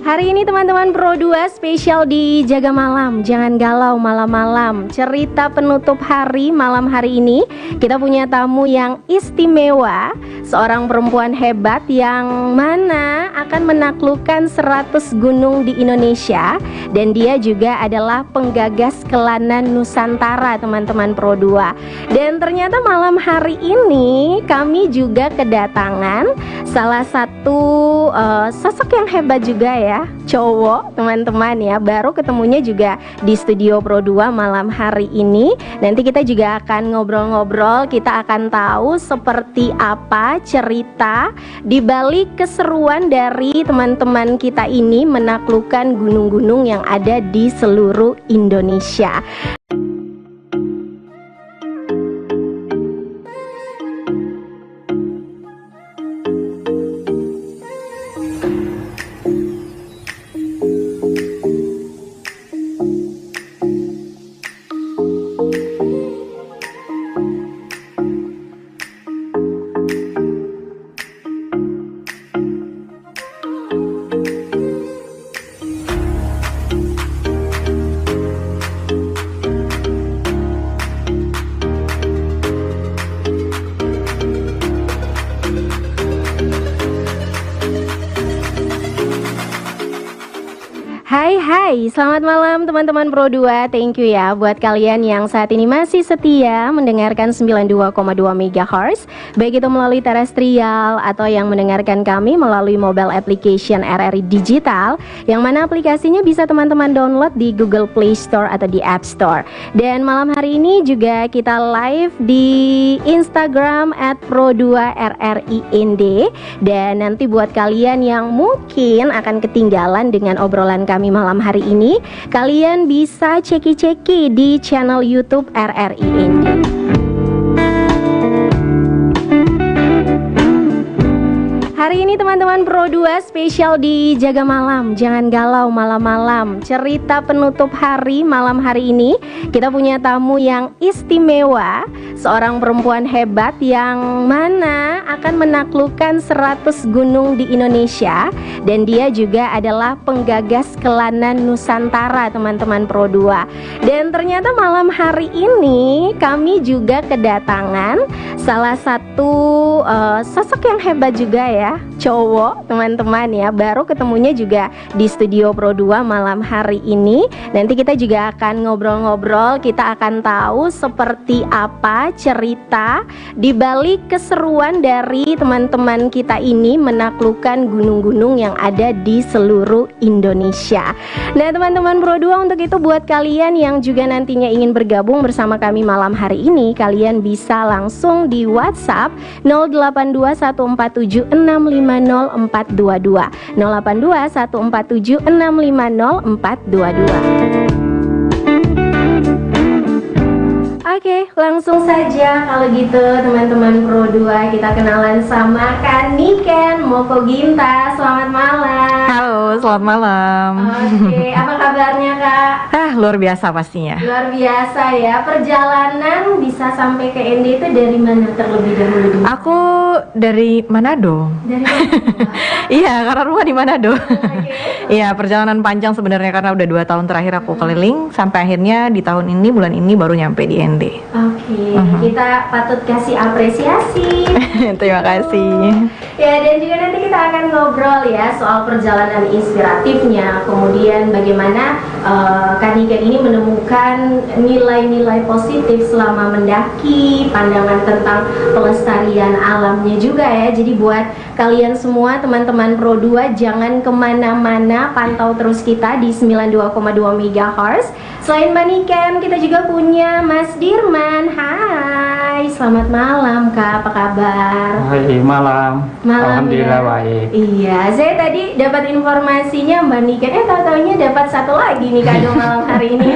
Hari ini teman-teman Pro 2 spesial di Jaga Malam. Jangan galau malam-malam. Cerita penutup hari malam hari ini kita punya tamu yang istimewa, seorang perempuan hebat yang mana akan menaklukkan 100 gunung di Indonesia. Dan dia juga adalah penggagas Kelanan Nusantara teman-teman Pro 2. Dan ternyata malam hari ini kami juga kedatangan salah satu sosok yang hebat juga ya, cowok teman-teman ya. Baru ketemunya juga di studio Pro 2 malam hari ini. Nanti kita juga akan ngobrol-ngobrol, kita akan tahu seperti apa cerita di balik keseruan dari teman-teman kita ini menaklukkan gunung-gunung yang ada di seluruh Indonesia. Hai, selamat malam teman-teman Pro 2. Thank you ya buat kalian yang saat ini masih setia mendengarkan 92,2 MHz, baik itu melalui terestrial atau yang mendengarkan kami melalui mobile application RRI Digital, yang mana aplikasinya bisa teman-teman download di Google Play Store atau di App Store. Dan malam hari ini juga kita live di Instagram @pro2rrind. Dan nanti buat kalian yang mungkin akan ketinggalan dengan obrolan kami malam hari ini, kalian bisa ceki-ceki di channel YouTube RRI Indi. Hari ini teman-teman Pro 2 spesial di Jaga Malam. Jangan galau malam-malam. Cerita penutup hari malam hari ini kita punya tamu yang istimewa, seorang perempuan hebat yang mana akan menaklukkan 100 gunung di Indonesia. Dan dia juga adalah penggagas Kelanan Nusantara teman-teman Pro 2. Dan ternyata malam hari ini kami juga kedatangan salah satu sosok yang hebat juga ya, cowok teman-teman ya. Baru ketemunya juga di studio Pro 2 malam hari ini. Nanti kita juga akan ngobrol-ngobrol, kita akan tahu seperti apa cerita di balik keseruan dari teman-teman kita ini menaklukkan gunung-gunung yang ada di seluruh Indonesia. Nah teman-teman Pro 2, untuk itu buat kalian yang juga nantinya ingin bergabung bersama kami malam hari ini, kalian bisa langsung di WhatsApp 082147650422 082147650422. Oke, langsung saja kalau gitu teman-teman Pro 2, kita kenalan sama Kak Niken Moko Ginta. Selamat malam. Halo, selamat malam. Oke, apa kabarnya Kak? Luar biasa pastinya. Luar biasa ya. Perjalanan bisa sampai ke ND itu dari mana terlebih dahulu? Aku dari Manado. Dari Manado? Iya, karena rumah di Manado. Oke. Iya, perjalanan panjang sebenarnya karena udah 2 tahun terakhir aku keliling, sampai akhirnya di tahun ini, bulan ini baru nyampe di ND. Oke, kita patut kasih apresiasi. Terima kasih. Ya, dan juga nanti kita akan ngobrol ya soal perjalanan inspiratifnya, kemudian bagaimana Kak Niken ini menemukan nilai-nilai positif selama mendaki, pandangan tentang pelestarian alamnya juga ya. Jadi buat kalian semua teman-teman Pro 2, jangan kemana-mana, pantau terus kita di 92,2 MHz. Selain Mbak Niken, kita juga punya Mas Dirman. Hai, selamat malam Kak, apa kabar? Hai, malam. Alhamdulillah ya. baik. Iya, saya tadi dapat informasinya Mbak Niken, tahu-taunya dapat satu lagi nih kado malam hari ini.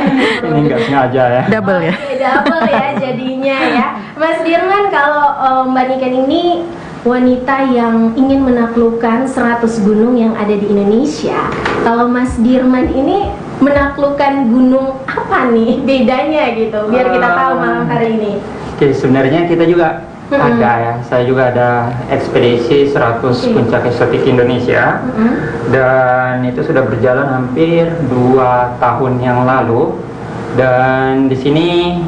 Ini nggak sengaja ya. Double ya. Oke, double ya jadinya ya. Mas Dirman, kalau Mbak Niken ini wanita yang ingin menaklukkan 100 gunung yang ada di Indonesia. Kalau Mas Dirman ini menaklukkan gunung apa nih bedanya gitu, biar kita tahu malam hari ini. Oke, sebenarnya kita juga Ada ya, saya juga ada ekspedisi 100 puncak eksotik Indonesia. Dan itu sudah berjalan hampir 2 tahun yang lalu. Dan di sini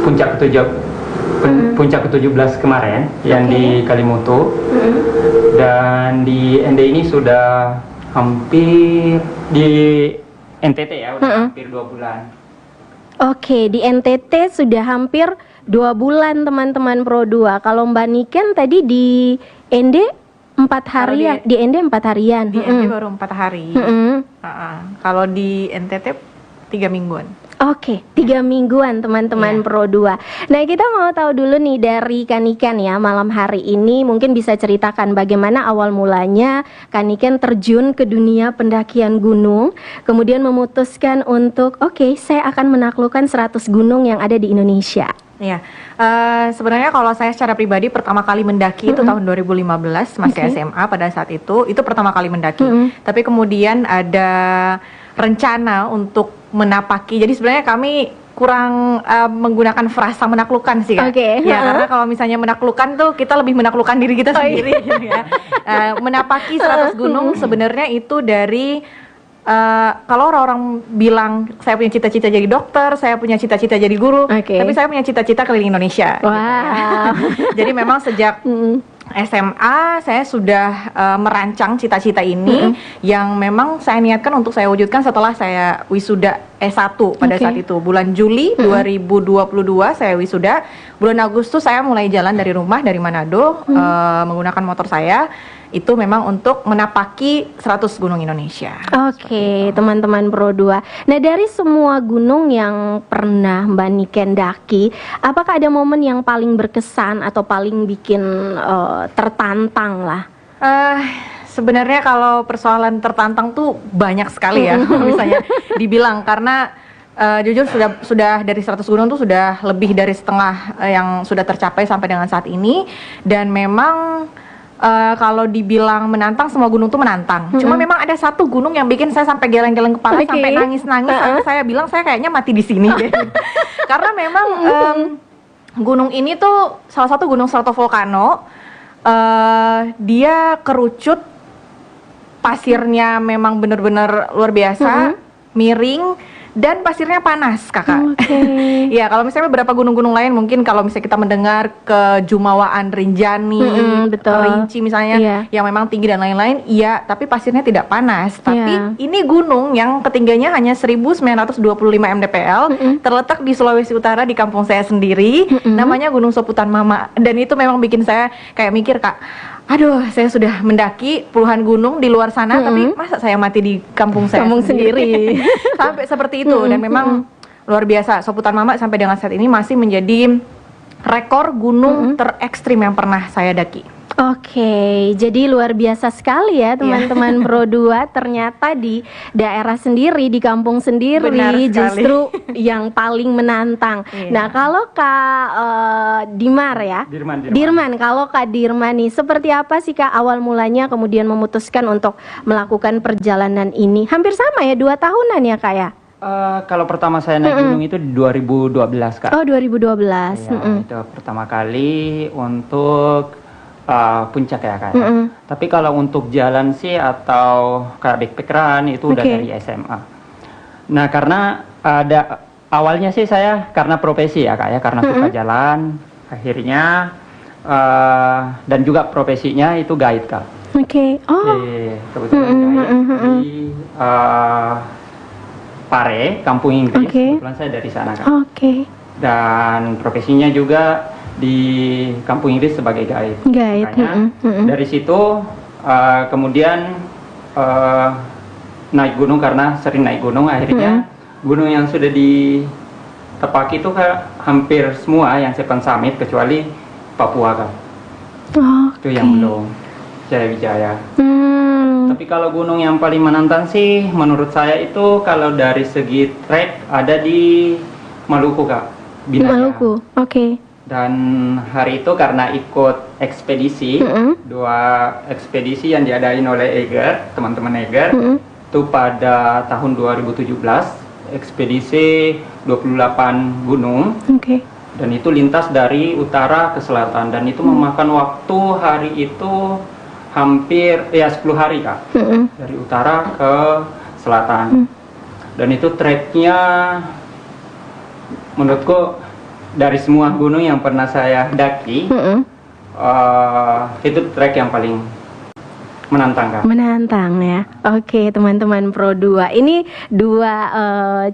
puncak ke-17 kemarin yang di Kalimutu. Dan di ND ini sudah hampir di NTT ya, udah hampir 2 bulan. Oke, di NTT sudah hampir 2 bulan teman-teman Pro 2. Kalau Mbak Niken tadi di ND 4 harian, di ND 4 harian. Di ND baru 4 hari. Kalau di NTT 3 mingguan. Oke, 3 mingguan teman-teman Pro 2. Nah, kita mau tahu dulu nih dari Kaniken ya, malam hari ini mungkin bisa ceritakan bagaimana awal mulanya Kaniken terjun ke dunia pendakian gunung, kemudian memutuskan untuk saya akan menaklukkan 100 gunung yang ada di Indonesia. Iya, sebenarnya kalau saya secara pribadi pertama kali mendaki itu tahun 2015, masih SMA pada saat itu pertama kali mendaki. Tapi kemudian ada rencana untuk menapaki. Jadi sebenarnya kami kurang menggunakan frasa menaklukkan sih kan. Ya karena kalau misalnya menaklukkan tuh kita lebih menaklukkan diri kita sendiri gitu ya. Menapaki 100 gunung sebenarnya itu dari kalau orang-orang bilang saya punya cita-cita jadi dokter, saya punya cita-cita jadi guru, tapi saya punya cita-cita keliling Indonesia. Wow. Gitu ya. Jadi memang sejak SMA saya sudah merancang cita-cita ini yang memang saya niatkan untuk saya wujudkan setelah saya wisuda S1 pada saat itu. Bulan Juli 2022 saya wisuda. Bulan Agustus saya mulai jalan dari rumah dari Manado menggunakan motor saya. Itu memang untuk menapaki 100 gunung Indonesia. Oke, teman-teman Pro 2. Nah, dari semua gunung yang pernah Mbak Niken daki, apakah ada momen yang paling berkesan atau paling bikin tertantang lah? Sebenarnya kalau persoalan tertantang tuh banyak sekali ya, misalnya dibilang karena jujur sudah dari 100 gunung tuh sudah lebih dari setengah yang sudah tercapai sampai dengan saat ini, dan memang kalau dibilang menantang, semua gunung tuh menantang. Cuma memang ada satu gunung yang bikin saya sampai geleng-geleng kepala, sampai nangis-nangis. Sampai saya bilang saya kayaknya mati di sini deh. Karena memang gunung ini tuh salah satu gunung stratovolcano. Dia kerucut, pasirnya memang benar-benar luar biasa, miring. Dan pasirnya panas, kakak. Ya, kalau misalnya beberapa gunung-gunung lain mungkin kalau misalnya kita mendengar ke Jumawaan, Rinjani, Rinci misalnya, yang memang tinggi dan lain-lain, iya, tapi pasirnya tidak panas. Tapi ini gunung yang ketinggiannya hanya 1925 mdpl, terletak di Sulawesi Utara di kampung saya sendiri, namanya Gunung Soputan Mama. Dan itu memang bikin saya kayak mikir, Kak, aduh, saya sudah mendaki puluhan gunung di luar sana, tapi masa saya mati di kampung saya sendiri. Sampai seperti itu. Dan memang luar biasa, Soputan Mama sampai dengan saat ini masih menjadi rekor gunung terekstrim yang pernah saya daki. Oke, jadi luar biasa sekali ya teman-teman Pro 2. Ternyata di daerah sendiri, di kampung sendiri justru yang paling menantang. Nah, kalau Kak Dimar ya, Dirman, kalau Kak Dirman nih, seperti apa sih Kak awal mulanya kemudian memutuskan untuk melakukan perjalanan ini? Hampir sama ya, 2 tahunan ya Kak ya? Kalau pertama saya naik gunung itu di 2012 Kak. Oh, 2012. Ya, itu pertama kali untuk puncak ya Kak. Tapi kalau untuk jalan sih atau kayak backpackeran itu udah dari SMA. Nah, karena ada awalnya sih saya karena profesi ya Kak ya, karena suka jalan, akhirnya dan juga profesinya itu guide Kak. Kebetulan guide di Pare, Kampung Inggris. Kebetulan saya dari sana Kak. Dan profesinya juga di Kampung Inggris sebagai guide. Makanya dari situ kemudian naik gunung, karena sering naik gunung, akhirnya gunung yang sudah ditepaki itu hampir semua yang Seven Summit kecuali Papua Kak. Itu yang belum Jaya-Wijaya. Tapi kalau gunung yang paling menantang sih menurut saya itu kalau dari segi trek ada di Maluku Kak. Binaya. Maluku. Dan hari itu karena ikut ekspedisi, 2 ekspedisi yang diadain oleh Eiger, teman-teman Eiger, itu pada tahun 2017, ekspedisi 28 gunung. dan itu lintas dari utara ke selatan, dan itu memakan waktu hari itu hampir 10 hari Kak, dari utara ke selatan. Dan itu treknya menurutku dari semua gunung yang pernah saya daki, itu trek yang paling menantang Kak. Menantang ya. Oke, teman-teman Pro 2. Ini dua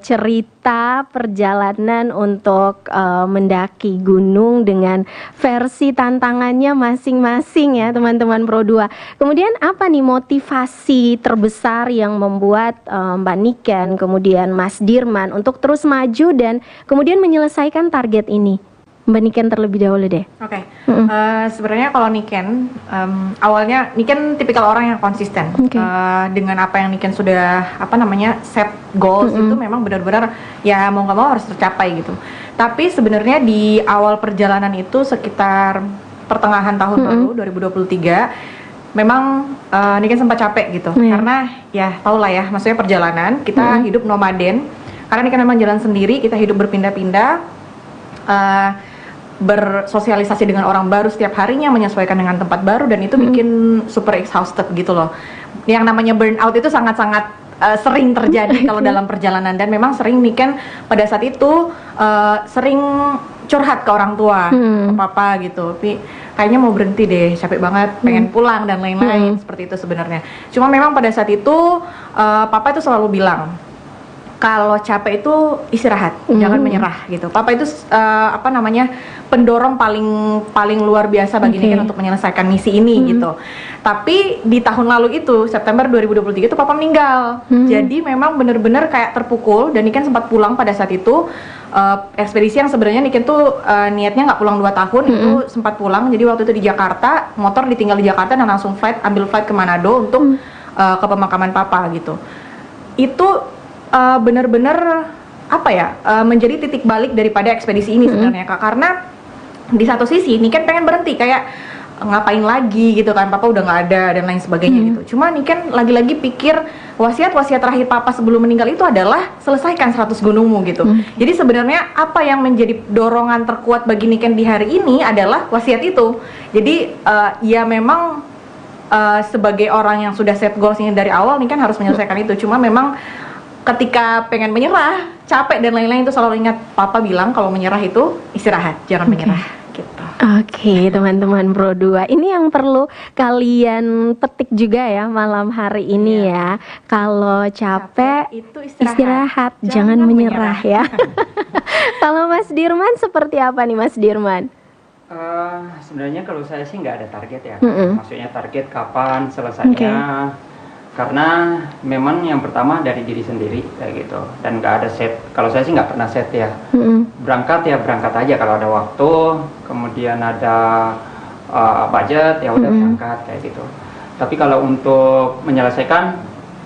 cerita perjalanan untuk mendaki gunung dengan versi tantangannya masing-masing ya, teman-teman Pro 2. Kemudian apa nih motivasi terbesar yang membuat Mbak Niken, kemudian Mas Dirman untuk terus maju dan kemudian menyelesaikan target ini? Mbak Niken terlebih dahulu deh. Oke. Sebenarnya kalau Niken, awalnya Niken tipikal orang yang konsisten. Dengan apa yang Niken sudah set goals itu memang benar-benar ya mau nggak mau harus tercapai gitu. Tapi sebenarnya di awal perjalanan itu sekitar pertengahan tahun lalu 2023 memang Niken sempat capek gitu. Karena ya tau lah ya, maksudnya perjalanan kita hidup nomaden. Karena Niken memang jalan sendiri, kita hidup berpindah-pindah. Bersosialisasi dengan orang baru setiap harinya, menyesuaikan dengan tempat baru, dan itu bikin super exhausted gitu loh. Yang namanya burnout itu sangat-sangat sering terjadi kalau dalam perjalanan, dan memang sering Niken pada saat itu sering curhat ke orang tua, ke papa gitu. Tapi kayaknya mau berhenti deh, capek banget, pengen pulang dan lain-lain seperti itu sebenarnya. Cuma memang pada saat itu papa itu selalu bilang, kalau capek itu istirahat, jangan menyerah gitu. Papa itu pendorong paling luar biasa bagi Niken untuk menyelesaikan misi ini gitu. Tapi di tahun lalu itu September 2023 itu papa meninggal. Jadi memang benar-benar kayak terpukul, dan Niken sempat pulang pada saat itu. Ekspedisi yang sebenarnya Niken tuh niatnya nggak pulang 2 tahun, itu sempat pulang. Jadi waktu itu di Jakarta, motor ditinggal di Jakarta dan langsung ambil flight ke Manado untuk ke pemakaman papa gitu. Itu benar-benar menjadi titik balik daripada ekspedisi ini sebenarnya Kak, karena di satu sisi Niken pengen berhenti, kayak ngapain lagi gitu kan, papa udah nggak ada dan lain sebagainya gitu. Cuma Niken lagi-lagi pikir wasiat terakhir papa sebelum meninggal itu adalah selesaikan 100 gunungmu gitu. Jadi sebenarnya apa yang menjadi dorongan terkuat bagi Niken di hari ini adalah wasiat itu. Jadi ya memang sebagai orang yang sudah set goalsnya dari awal, Niken harus menyelesaikan itu. Cuma memang ketika pengen menyerah, capek dan lain-lain, itu selalu ingat papa bilang kalau menyerah itu istirahat, jangan menyerah gitu. Oke, teman-teman Pro 2. Ini yang perlu kalian petik juga ya malam hari ini ya. Kalau capek itu istirahat, jangan menyerah ya. Kalau Mas Dirman seperti apa nih Mas Dirman? Sebenarnya kalau saya sih nggak ada target ya. Maksudnya target kapan selesainya. Karena memang yang pertama dari diri sendiri kayak gitu, dan nggak ada set. Kalau saya sih nggak pernah set ya. Berangkat aja kalau ada waktu, kemudian ada budget ya udah berangkat kayak gitu. Tapi kalau untuk menyelesaikan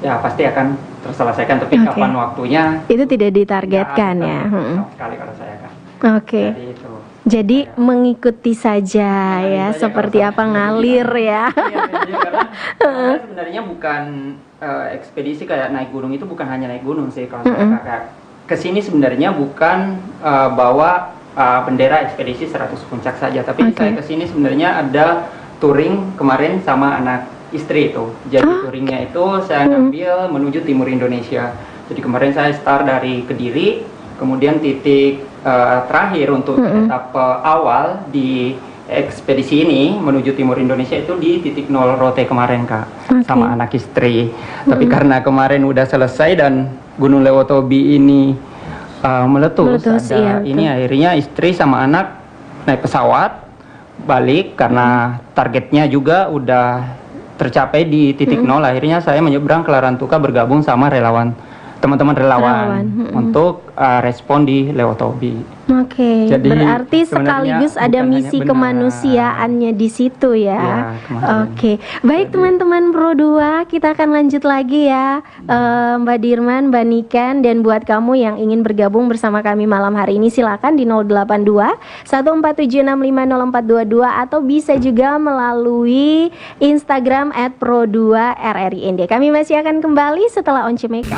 ya pasti akan terselesaikan, tapi kapan waktunya itu tidak ditargetkan ya. Sama sekali kalau saya kan. Jadi itu. Jadi mengikuti saja ya, seperti apa ngalir ya. Karena sebenarnya bukan ekspedisi kayak naik gunung itu bukan hanya naik gunung sih. Kalau saya kesini sebenarnya bukan bawa bendera ekspedisi 100 puncak saja, tapi saya kesini sebenarnya ada touring kemarin sama anak istri itu. Jadi touringnya itu saya ngambil menuju timur Indonesia. Jadi kemarin saya start dari Kediri, kemudian titik terakhir untuk etapa awal di ekspedisi ini menuju timur Indonesia itu di titik 0 Rote kemarin Kak, sama anak istri. Tapi karena kemarin udah selesai dan Gunung Lewotobi ini meletus ini akhirnya istri sama anak naik pesawat balik karena targetnya juga udah tercapai di titik 0. Akhirnya saya menyeberang ke Larantuka bergabung sama teman-teman relawan untuk respon di Lewotobi. Jadi berarti sekaligus ada misi kemanusiaannya di situ ya. Baik teman-teman Pro 2, kita akan lanjut lagi ya, Mbak Dirman, Mbak Niken, dan buat kamu yang ingin bergabung bersama kami malam hari ini silakan di 082 147650422 atau bisa juga melalui Instagram @pro2rrind. Kami masih akan kembali setelah Once Mekel.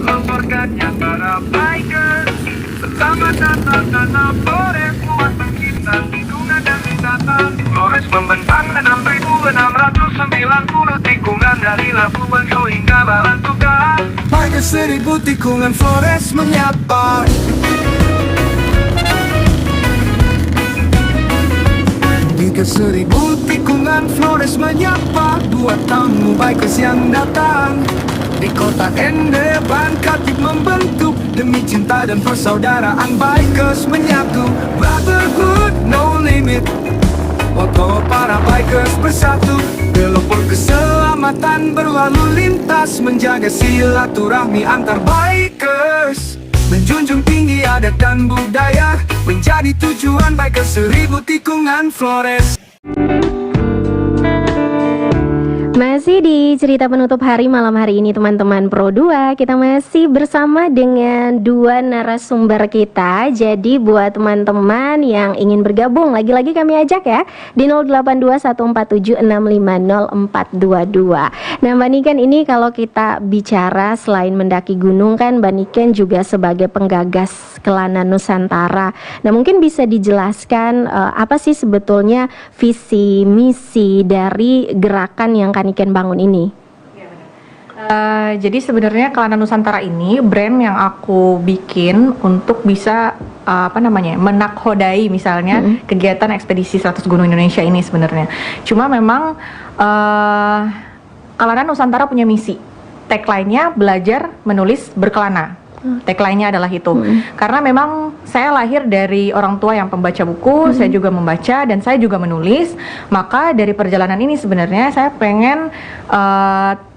Melaporkannya para bikers Pertama datang tanah Flores buat bangkitan lingkungan dan wisata. Flores membentang 6.690 tikungan dari Labuan hingga Balantuka. Baik 1.000 tikungan Flores menyapa. Hingga 1.000 tikungan Flores menyapa. Buat tamu bikers yang datang di kota Ende, Bangkatik membentuk demi cinta dan persaudaraan bikers menyatu. Brotherhood no limit, waktu para bikers bersatu. Pelopor keselamatan berlalu lintas, menjaga silaturahmi antar bikers. Menjunjung tinggi adat dan budaya, menjadi tujuan bikers 1.000 tikungan Flores. Masih di cerita penutup hari malam hari ini teman-teman Pro 2, kita masih bersama dengan dua narasumber kita. Jadi buat teman-teman yang ingin bergabung, lagi-lagi kami ajak ya di 082147650422. Nah Mbak Niken, ini kalau kita bicara selain mendaki gunung kan Mbak Niken juga sebagai penggagas Kelana Nusantara. Nah mungkin bisa dijelaskan apa sih sebetulnya visi misi dari gerakan yang Niken bangun ini? Jadi sebenarnya Kelana Nusantara ini brand yang aku bikin untuk bisa menakhodai misalnya kegiatan ekspedisi 100 gunung Indonesia ini sebenarnya. Cuma memang Kelana Nusantara punya misi, tagline-nya belajar menulis berkelana. Tagline-nya adalah itu. Karena memang saya lahir dari orang tua yang pembaca buku, saya juga membaca dan saya juga menulis. Maka dari perjalanan ini sebenarnya saya pengen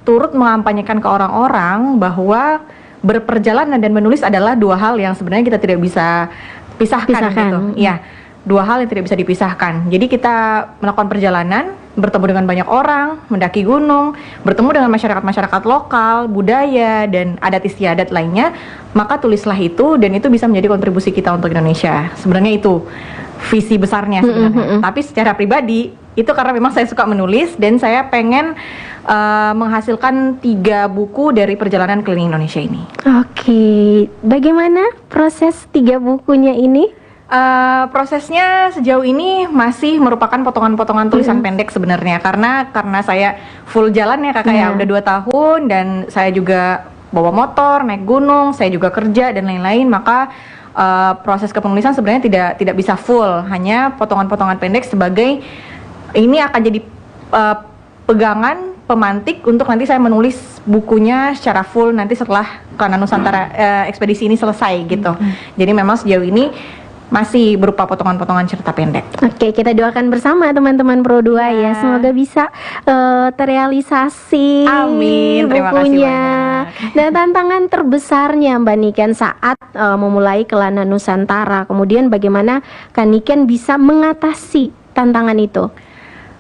turut mengampanyekan ke orang-orang bahwa berperjalanan dan menulis adalah dua hal yang sebenarnya kita tidak bisa pisahkan. Gitu. Ya, dua hal yang tidak bisa dipisahkan. Jadi kita melakukan perjalanan, bertemu dengan banyak orang, mendaki gunung, bertemu dengan masyarakat-masyarakat lokal, budaya, dan adat istiadat lainnya, maka tulislah itu dan itu bisa menjadi kontribusi kita untuk Indonesia. Sebenarnya itu visi besarnya sebenarnya. Tapi secara pribadi, itu karena memang saya suka menulis dan saya pengen menghasilkan 3 buku dari perjalanan keliling Indonesia ini. Oke, bagaimana proses 3 bukunya ini? Prosesnya sejauh ini masih merupakan potongan-potongan tulisan pendek sebenarnya karena saya full jalan ya kakak ya, udah 2 tahun dan saya juga bawa motor, naik gunung, saya juga kerja dan lain-lain, maka proses kepenulisan sebenarnya tidak bisa full, hanya potongan-potongan pendek sebagai ini akan jadi pegangan pemantik untuk nanti saya menulis bukunya secara full nanti setelah Kelana Nusantara ekspedisi ini selesai gitu. Jadi memang sejauh ini masih berupa potongan-potongan cerita pendek. Oke, kita doakan bersama teman-teman Pro 2 ya. Semoga bisa terrealisasi. Amin. Terima bukunya. Kasih banyak. Dan tantangan terbesarnya Mbak Niken saat memulai Kelana Nusantara, kemudian bagaimana Kak Niken bisa mengatasi tantangan itu?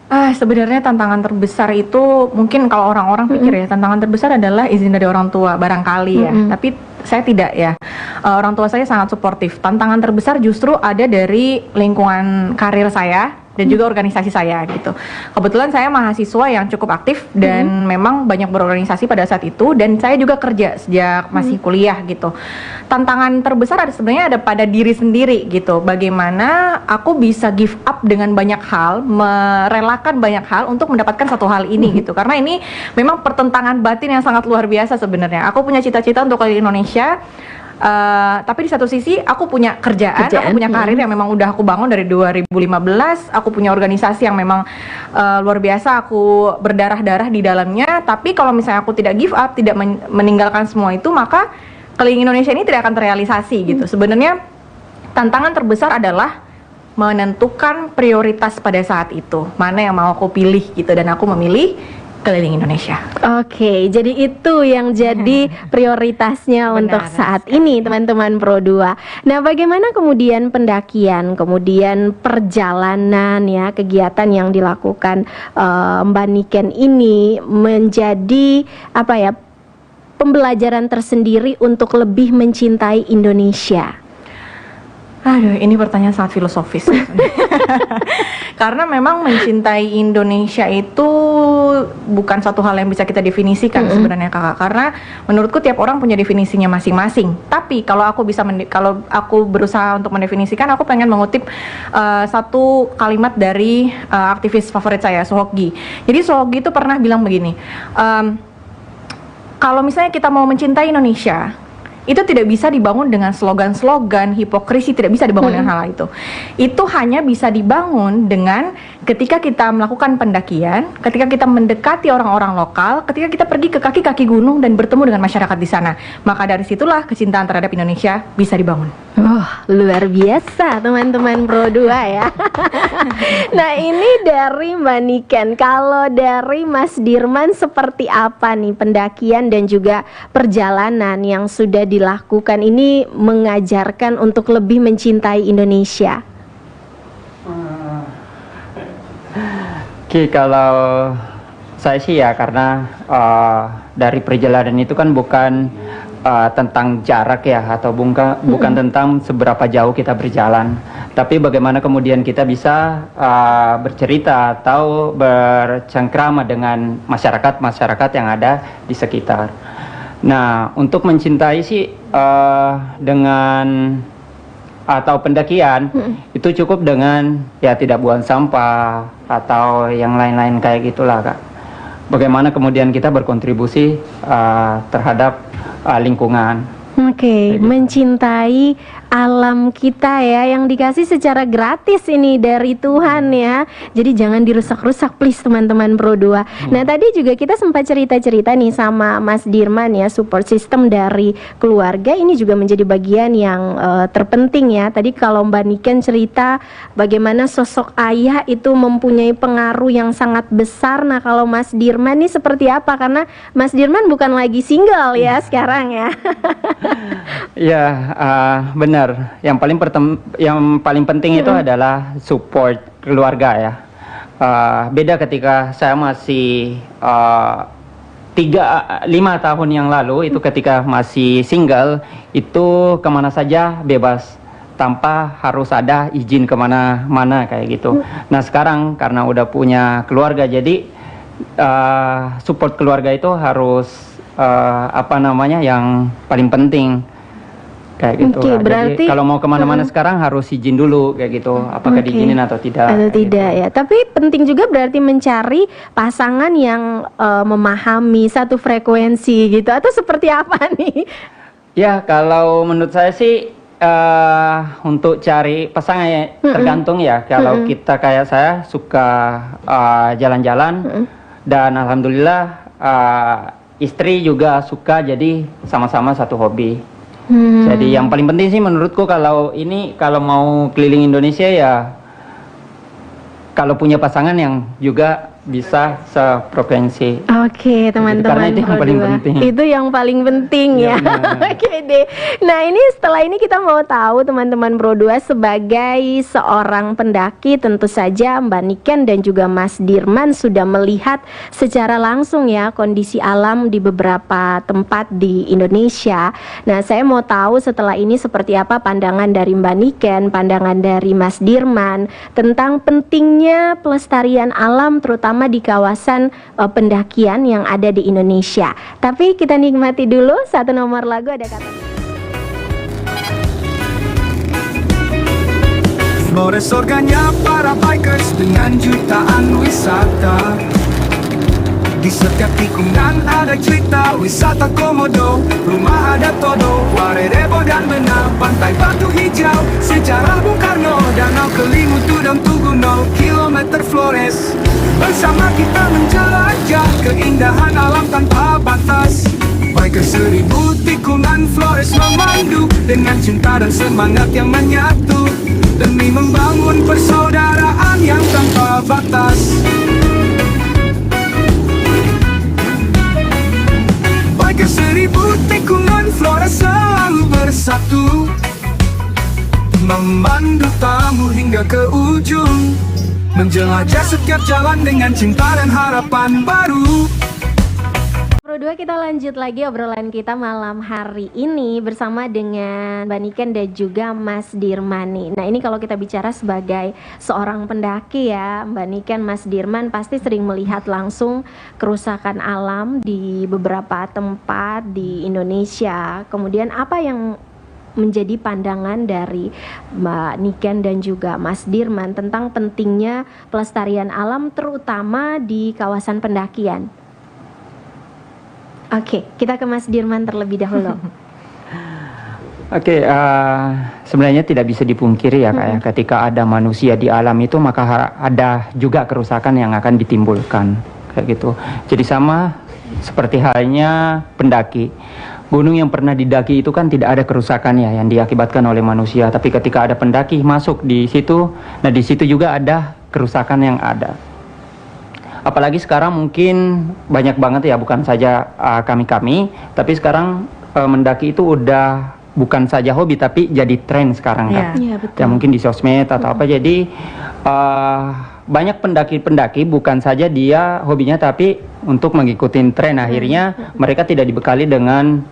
Sebenarnya tantangan terbesar itu mungkin kalau orang-orang pikir ya tantangan terbesar adalah izin dari orang tua barangkali ya. Tapi saya tidak ya. Orang tua saya sangat suportif. Tantangan terbesar justru ada dari lingkungan karir saya dan juga organisasi saya gitu. Kebetulan saya mahasiswa yang cukup aktif dan memang banyak berorganisasi pada saat itu dan saya juga kerja sejak masih kuliah gitu. Tantangan terbesar sebenarnya ada pada diri sendiri gitu. Bagaimana aku bisa give up dengan banyak hal, merelakan banyak hal untuk mendapatkan satu hal ini gitu. Karena ini memang pertentangan batin yang sangat luar biasa sebenarnya. Aku punya cita-cita untuk keliling Indonesia. Tapi di satu sisi aku punya kerjaan, aku punya karir yang memang udah aku bangun dari 2015. Aku punya organisasi yang memang luar biasa, aku berdarah-darah di dalamnya. Tapi kalau misalnya aku tidak give up, tidak meninggalkan semua itu, maka keliling Indonesia ini tidak akan terrealisasi gitu. Sebenarnya tantangan terbesar adalah menentukan prioritas pada saat itu, mana yang mau aku pilih gitu, dan aku memilih keliling Indonesia. Oke, jadi itu yang jadi prioritasnya untuk saat ini teman-teman Pro 2. Nah, bagaimana kemudian pendakian, kemudian perjalanan ya, kegiatan yang dilakukan Mbak Niken ini menjadi apa ya, pembelajaran tersendiri untuk lebih mencintai Indonesia? Aduh, ini pertanyaan sangat filosofis. Karena memang mencintai Indonesia itu bukan satu hal yang bisa kita definisikan sebenarnya Kakak. Karena menurutku tiap orang punya definisinya masing-masing. Tapi kalau aku kalau aku berusaha untuk mendefinisikan, aku pengen mengutip satu kalimat dari aktivis favorit saya, Sohokgi. Jadi Sohokgi itu pernah bilang begini, kalau misalnya kita mau mencintai Indonesia, itu tidak bisa dibangun dengan slogan-slogan, hipokrisi, tidak bisa dibangun dengan hal itu. Itu hanya bisa dibangun dengan ketika kita melakukan pendakian, ketika kita mendekati orang-orang lokal, ketika kita pergi ke kaki-kaki gunung dan bertemu dengan masyarakat di sana. Maka dari situlah kecintaan terhadap Indonesia bisa dibangun. Oh, luar biasa teman-teman Pro 2 ya. Nah, ini dari Mbak Niken. Kalau dari Mas Dirman seperti apa nih pendakian dan juga perjalanan yang sudah dilakukan ini mengajarkan untuk lebih mencintai Indonesia? Oke, kalau saya sih ya karena dari perjalanan itu kan bukan tentang jarak ya atau bukan tentang seberapa jauh kita berjalan, tapi bagaimana kemudian kita bisa bercerita atau bercengkrama dengan masyarakat yang ada di sekitar. Nah, untuk mencintai sih dengan atau pendakian itu cukup dengan ya tidak buang sampah atau yang lain-lain kayak gitulah Kak. Bagaimana kemudian kita berkontribusi terhadap lingkungan. Oke, mencintai alam kita ya yang dikasih secara gratis ini dari Tuhan ya. Jadi jangan dirusak-rusak please teman-teman Pro 2. Nah, tadi juga kita sempat cerita-cerita nih sama Mas Dirman ya, support system dari keluarga ini juga menjadi bagian yang terpenting ya. Tadi kalau Mbak Niken cerita bagaimana sosok ayah itu mempunyai pengaruh yang sangat besar. Nah, kalau Mas Dirman nih seperti apa? Karena Mas Dirman bukan lagi single ya sekarang ya. Ya, benar. Yang paling penting itu adalah support keluarga ya. Beda ketika saya masih 5 tahun yang lalu itu ketika masih single itu kemana saja bebas tanpa harus ada izin kemana-mana kayak gitu. Nah, sekarang karena udah punya keluarga jadi support keluarga itu harus yang paling penting kayak gitu. Oke, berarti jadi kalau mau kemana-mana sekarang harus izin dulu kayak gitu, apakah diizinin atau tidak tidak gitu. Ya, tapi penting juga berarti mencari pasangan yang memahami satu frekuensi gitu, atau seperti apa nih? Ya, kalau menurut saya sih untuk cari pasangan ya tergantung ya. Kalau kita kayak saya suka jalan-jalan dan alhamdulillah istri juga suka, jadi sama-sama satu hobi. Jadi yang paling penting sih menurutku kalau mau keliling Indonesia ya kalau punya pasangan yang juga bisa seprovinsi. Oke, teman-teman, itu yang paling penting. Itu yang paling penting ya. Oke deh. Nah, ini setelah ini kita mau tahu teman-teman Pro 2 sebagai seorang pendaki, tentu saja Mbak Niken dan juga Mas Dirman sudah melihat secara langsung ya kondisi alam di beberapa tempat di Indonesia. Nah, saya mau tahu setelah ini seperti apa pandangan dari Mbak Niken, pandangan dari Mas Dirman tentang pentingnya pelestarian alam terutama di kawasan pendakian yang ada di Indonesia. Tapi kita nikmati dulu satu nomor lagu, ada kata Flores surganya para bikers dengan jutaan wisata. Di setiap tikungan ada cerita wisata komodo, rumah adat Todo, Warerebo dan Mena, pantai batu hijau, sejarah Bung Karno, danau Kelimutu dan Tugu 0 kilometer Flores. Bersama kita menjelajah keindahan alam tanpa batas. Bikers 1000 tikungan Flores memandu dengan cinta dan semangat yang menyatu demi membangun persaudaraan yang tanpa batas. Bikers 1000 tikungan Flores selalu bersatu, memandu tamu hingga ke ujung, menjelajah setiap jalan dengan cinta dan harapan baru. Pro Pro 2, kita lanjut lagi obrolan kita malam hari ini bersama dengan Mbak Niken dan juga Mas Dirman nih. Nah, ini kalau kita bicara sebagai seorang pendaki ya, Mbak Niken, Mas Dirman pasti sering melihat langsung kerusakan alam di beberapa tempat di Indonesia. Kemudian apa yang menjadi pandangan dari Mbak Niken dan juga Mas Dirman tentang pentingnya pelestarian alam terutama di kawasan pendakian? Oke, kita ke Mas Dirman terlebih dahulu. Oke, sebenarnya tidak bisa dipungkiri ya Kak ya, ketika ada manusia di alam itu maka ada juga kerusakan yang akan ditimbulkan kayak gitu. Jadi sama seperti halnya pendaki. Gunung yang pernah didaki itu kan tidak ada kerusakan ya yang diakibatkan oleh manusia, tapi ketika ada pendaki masuk di situ, nah di situ juga ada kerusakan yang ada. Apalagi sekarang mungkin banyak banget ya, bukan saja kami, tapi sekarang mendaki itu udah bukan saja hobi tapi jadi tren sekarang kan. Iya, betul. Ya mungkin di sosmed atau apa, jadi banyak pendaki-pendaki bukan saja dia hobinya tapi untuk mengikuti tren. Akhirnya mereka tidak dibekali dengan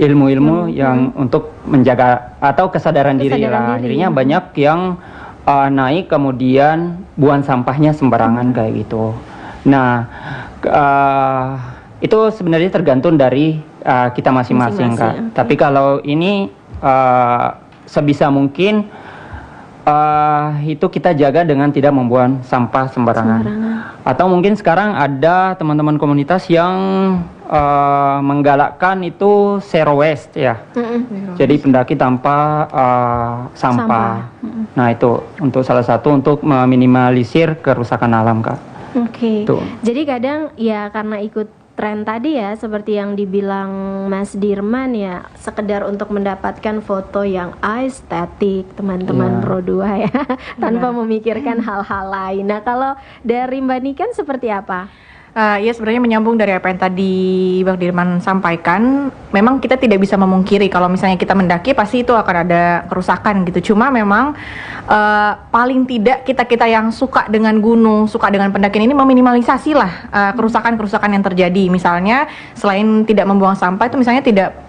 ilmu-ilmu yang untuk menjaga atau kesadaran diri lah. Akhirnya banyak yang naik kemudian buang sampahnya sembarangan kayak gitu. Nah, itu sebenarnya tergantung dari kita masing-masing Kak. Tapi kalau ini sebisa mungkin itu kita jaga dengan tidak membuang sampah sembarangan. Atau mungkin sekarang ada teman-teman komunitas yang menggalakkan itu zero waste ya. Jadi pendaki tanpa sampah. Nah itu untuk salah satu untuk meminimalisir kerusakan alam Kak. Oke. Jadi kadang ya karena ikut tren tadi ya, seperti yang dibilang Mas Dirman ya, sekedar untuk mendapatkan foto yang estetik teman-teman Pro 2 ya, tanpa memikirkan hal-hal lain. Nah kalau dari Mbak Niken seperti apa? Ya sebenarnya menyambung dari apa yang tadi Bang Dirman sampaikan, memang kita tidak bisa memungkiri kalau misalnya kita mendaki pasti itu akan ada kerusakan gitu. Cuma memang paling tidak kita yang suka dengan gunung, suka dengan pendakian ini meminimalisasi lah kerusakan-kerusakan yang terjadi. Misalnya selain tidak membuang sampah itu misalnya tidak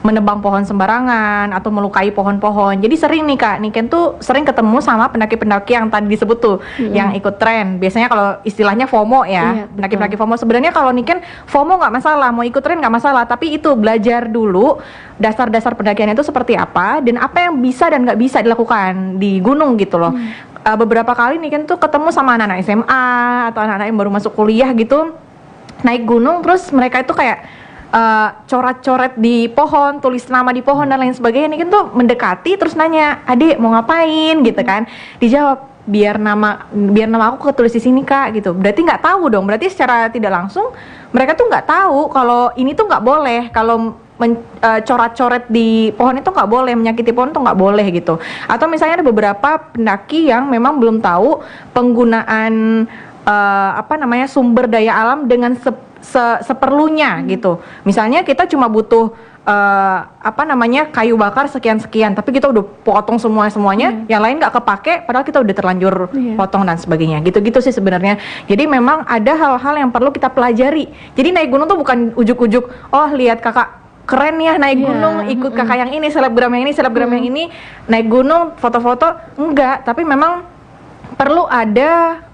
menebang pohon sembarangan atau melukai pohon-pohon. Jadi sering nih Kak Niken tuh sering ketemu sama pendaki-pendaki yang tadi disebut tuh yang ikut tren. Biasanya kalau istilahnya FOMO ya, pendaki-pendaki FOMO. Sebenarnya kalau Niken FOMO nggak masalah, mau ikut tren nggak masalah, tapi itu belajar dulu dasar-dasar pendakian itu seperti apa dan apa yang bisa dan nggak bisa dilakukan di gunung gitu loh. Beberapa kali Niken tuh ketemu sama anak-anak SMA atau anak-anak yang baru masuk kuliah gitu, naik gunung terus mereka itu kayak coret-coret di pohon, tulis nama di pohon dan lain sebagainya. Ini kan tuh mendekati terus nanya, "Adik mau ngapain?" gitu kan. Dijawab, biar nama aku ketulis di sini Kak gitu. Berarti nggak tahu dong, berarti secara tidak langsung mereka tuh nggak tahu kalau ini tuh nggak boleh, kalau coret-coret di pohon itu nggak boleh, menyakiti pohon tuh nggak boleh gitu. Atau misalnya ada beberapa pendaki yang memang belum tahu penggunaan sumber daya alam dengan seperlunya gitu. Misalnya kita cuma butuh kayu bakar sekian-sekian, tapi kita udah potong semuanya, yang lain nggak kepake, padahal kita udah terlanjur potong dan sebagainya. Gitu-gitu sih sebenarnya. Jadi memang ada hal-hal yang perlu kita pelajari. Jadi naik gunung tuh bukan ujuk-ujuk, oh lihat kakak keren ya naik gunung, ikut kakak yang ini, selebgram yang ini, naik gunung, foto-foto, enggak. Tapi memang perlu ada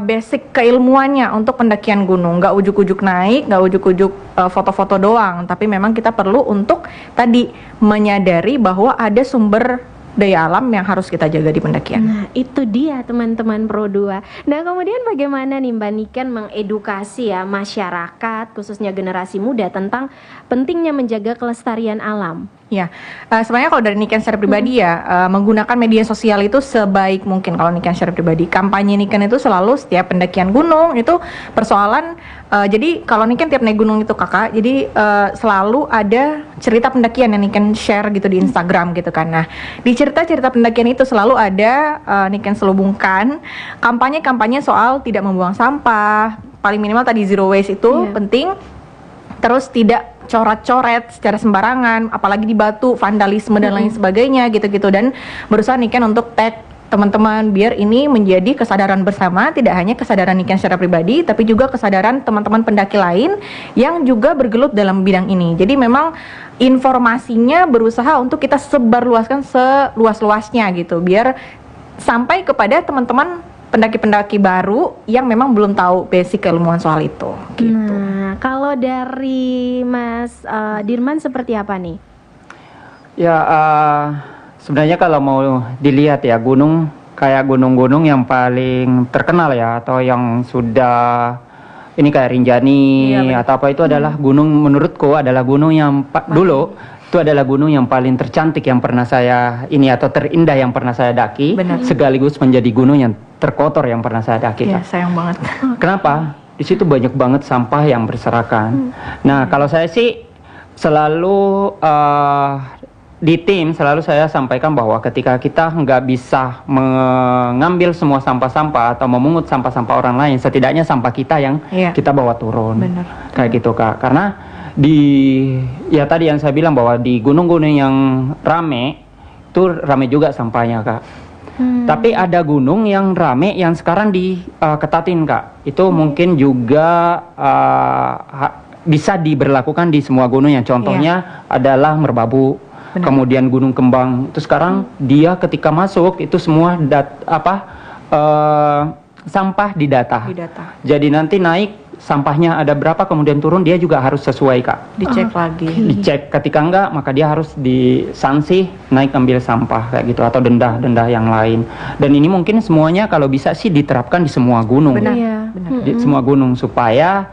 basic keilmuannya untuk pendakian gunung. Nggak ujuk-ujuk naik, nggak ujuk-ujuk foto-foto doang, tapi memang kita perlu untuk tadi menyadari bahwa ada sumber daya alam yang harus kita jaga di pendakian. Nah itu dia teman-teman Pro 2. Nah kemudian bagaimana nih Mbak Niken mengedukasi ya masyarakat khususnya generasi muda tentang pentingnya menjaga kelestarian alam? Ya, sebenarnya kalau dari Niken secara pribadi menggunakan media sosial itu sebaik mungkin. Kalau Niken secara pribadi, kampanye Niken itu selalu setiap pendakian gunung itu persoalan. Jadi kalau Niken tiap naik gunung itu kakak, jadi selalu ada cerita pendakian yang Niken share gitu di Instagram gitu kan. Nah di cerita-cerita pendakian itu selalu ada Niken selubungkan kampanye-kampanye soal tidak membuang sampah, paling minimal tadi zero waste itu penting. Terus tidak coret-coret secara sembarangan, apalagi di batu, vandalisme dan lain sebagainya gitu-gitu. Dan berusaha Niken untuk tag teman-teman, biar ini menjadi kesadaran bersama, tidak hanya kesadaran Niken secara pribadi, tapi juga kesadaran teman-teman pendaki lain yang juga bergelut dalam bidang ini. Jadi memang informasinya berusaha untuk kita sebarluaskan seluas-luasnya gitu, biar sampai kepada teman-teman pendaki-pendaki baru yang memang belum tahu basic keilmuan soal itu gitu. Nah, kalau dari Mas Dirman seperti apa nih? Ya, sebenarnya kalau mau dilihat ya, gunung kayak gunung-gunung yang paling terkenal ya, atau yang sudah ini kayak Rinjani atau apa, itu adalah gunung, menurutku adalah gunung yang dulu itu adalah gunung yang paling tercantik yang pernah saya ini, atau terindah yang pernah saya daki. Benar. Sekaligus menjadi gunung yang terkotor yang pernah saya daki. Iya, sayang banget. Kenapa? Di situ banyak banget sampah yang berserakan. Nah, kalau saya sih selalu di tim selalu saya sampaikan bahwa ketika kita nggak bisa mengambil semua sampah-sampah atau memungut sampah-sampah orang lain, setidaknya sampah kita yang kita bawa turun. Benar. Kayak gitu, Kak. Karena ya tadi yang saya bilang bahwa di gunung-gunung yang rame itu rame juga sampahnya, Kak. Tapi ada gunung yang rame yang sekarang diketatin, Kak. Itu mungkin juga bisa diberlakukan di semua gunung, yang contohnya adalah Merbabu. Benar. Kemudian Gunung Kembang itu sekarang dia ketika masuk itu semua sampah didata. Jadi nanti naik sampahnya ada berapa, kemudian turun dia juga harus sesuai, Kak. Dicek lagi. Dicek, ketika enggak maka dia harus disanksi naik ambil sampah kayak gitu, atau denda yang lain. Dan ini mungkin semuanya kalau bisa sih diterapkan di semua gunung. Benar. Di semua gunung, supaya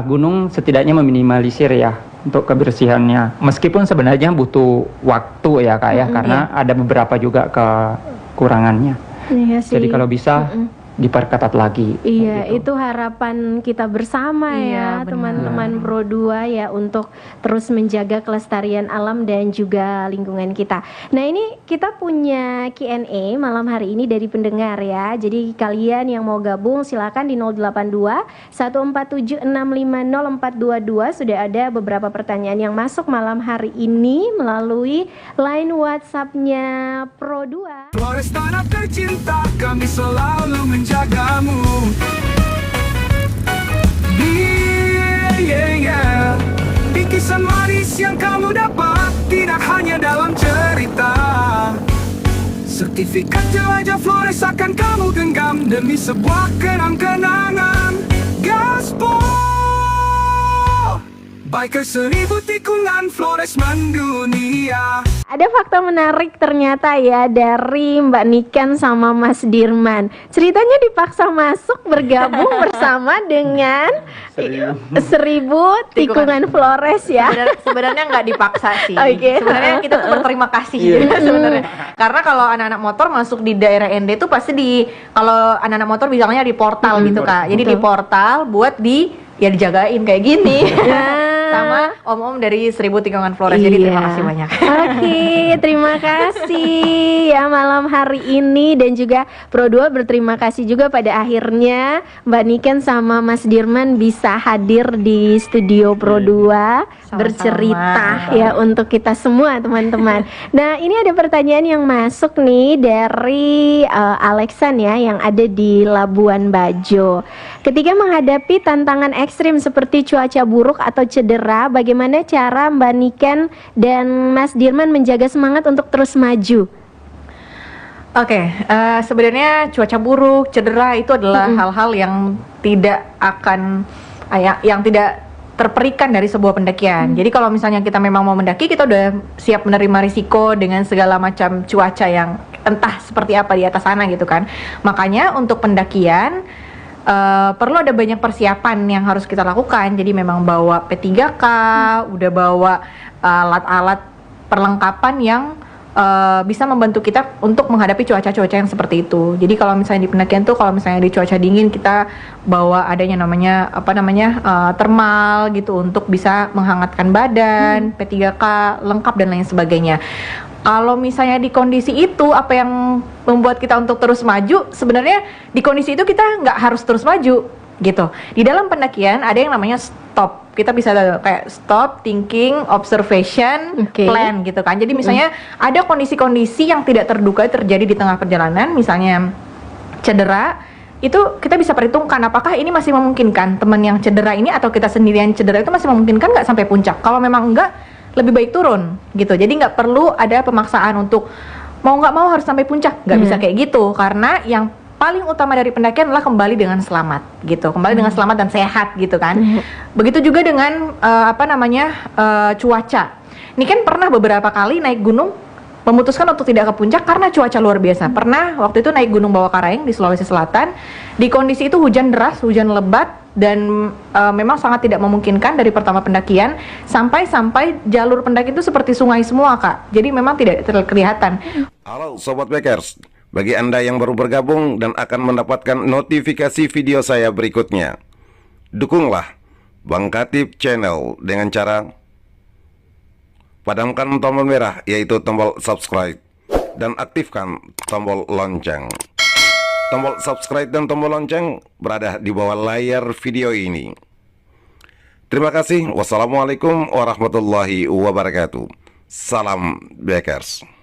gunung setidaknya meminimalisir ya untuk kebersihannya. Meskipun sebenarnya butuh waktu ya, Kak ya, karena ada beberapa juga kekurangannya. Iya sih. Jadi kalau bisa diperketat lagi. Iya, gitu. itu harapan kita bersama ya, teman-teman Pro 2 ya, untuk terus menjaga kelestarian alam dan juga lingkungan kita. Nah, ini kita punya Q&A malam hari ini dari pendengar ya. Jadi kalian yang mau gabung silakan di 082 147 650 422. Sudah ada beberapa pertanyaan yang masuk malam hari ini melalui line WhatsApp-nya Pro 2. Flores tanah tercinta, kami selalu menjagamu. Di kisah manis yang kamu dapat, tidak hanya dalam cerita. Sertifikat jelajah Flores akan kamu genggam demi sebuah kenang-kenangan. Gaspol, biker 1000 tikungan Flores mendunia. Ada fakta menarik ternyata ya dari Mbak Niken sama Mas Dirman. Ceritanya dipaksa masuk bergabung bersama dengan 1000 tikungan Flores ya. Sebenarnya nggak dipaksa sih. Okay. Sebenarnya kita tuh berterima kasih sebenarnya. Karena kalau anak-anak motor masuk di daerah ND tuh pasti kalau anak-anak motor bilangnya di portal gitu, Kak. Jadi di portal buat dijagain kayak gini. Sama om-om dari 1000 tikungan Flores. Jadi terima kasih banyak. Oke, terima kasih ya malam hari ini, dan juga Pro 2 berterima kasih juga pada akhirnya Mbak Niken sama Mas Dirman bisa hadir di studio Pro 2 bercerita ya untuk kita semua teman-teman. Nah, ini ada pertanyaan yang masuk nih dari Alexan ya, yang ada di Labuan Bajo. Ketika menghadapi tantangan ekstrim seperti cuaca buruk atau cedera, bagaimana cara Mbak Niken dan Mas Dirman menjaga semangat untuk terus maju? Sebenarnya cuaca buruk, cedera itu adalah hal-hal yang tidak akan yang tidak terperikan dari sebuah pendakian. Jadi kalau misalnya kita memang mau mendaki, kita udah siap menerima risiko dengan segala macam cuaca yang entah seperti apa di atas sana gitu kan. Makanya untuk pendakian perlu ada banyak persiapan yang harus kita lakukan. Jadi memang bawa P3K, udah bawa alat-alat perlengkapan yang bisa membantu kita untuk menghadapi cuaca-cuaca yang seperti itu. Jadi kalau misalnya di pendakian tuh, kalau misalnya di cuaca dingin, kita bawa adanya termal gitu untuk bisa menghangatkan badan, P3K lengkap dan lain sebagainya. Kalau misalnya di kondisi itu, apa yang membuat kita untuk terus maju? Sebenarnya di kondisi itu kita nggak harus terus maju. gitu. Di dalam pendakian ada yang namanya stop. Kita bisa kayak stop, thinking, observation, plan gitu kan. Jadi misalnya ada kondisi-kondisi yang tidak terduga terjadi di tengah perjalanan, misalnya cedera, itu kita bisa perhitungkan apakah ini masih memungkinkan teman yang cedera ini atau kita sendiri yang cedera itu masih memungkinkan nggak sampai puncak. Kalau memang enggak, lebih baik turun gitu. Jadi nggak perlu ada pemaksaan untuk mau nggak mau harus sampai puncak, nggak bisa kayak gitu, karena yang paling utama dari pendakian adalah kembali dengan selamat gitu, kembali dengan selamat dan sehat gitu kan. Begitu juga dengan cuaca. Ini kan pernah beberapa kali naik gunung memutuskan untuk tidak ke puncak karena cuaca luar biasa. Pernah waktu itu naik Gunung Bawah Karaeng di Sulawesi Selatan, di kondisi itu hujan deras, hujan lebat, dan memang sangat tidak memungkinkan dari pertama pendakian sampai jalur pendaki itu seperti sungai semua, Kak. Jadi memang tidak kelihatan. Halo Sobat Bakers, bagi Anda yang baru bergabung dan akan mendapatkan notifikasi video saya berikutnya, dukunglah Bang Katib Channel dengan cara padamkan tombol merah, yaitu tombol subscribe, dan aktifkan tombol lonceng. Tombol subscribe dan tombol lonceng berada di bawah layar video ini. Terima kasih. Wassalamualaikum warahmatullahi wabarakatuh. Salam Bakers.